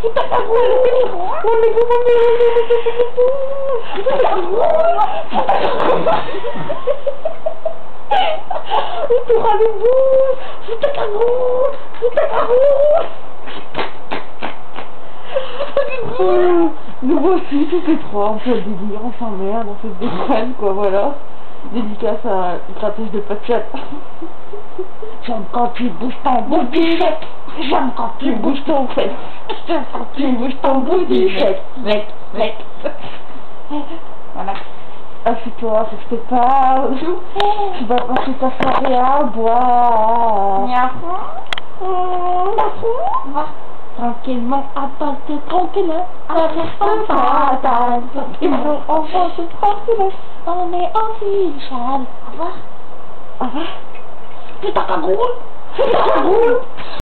Fous ta cagoule. On pourra les bouts. Fous ta cagoule. Fous ta cagoule. Nous voici tous les trois, on fait le délire, on s'emmerde, on fait des déconne, quoi, voilà. Dédicace à une grattèche de papiate. J'aime quand tu bouges ton bout du chèque. J'aime quand tu bouges ton fesse. J'aime quand tu bouges ton bout du chèque. Mec. Voilà. Assieds-toi, faut que je te parle. Tu vas passer ta soirée à boire. Va tranquillement, abatte tranquille. Avec un fatal. Tranquillement, on va se tranquille. On est officiel. Au revoir. Au revoir. Putain, cagoule. Putain, cagoule.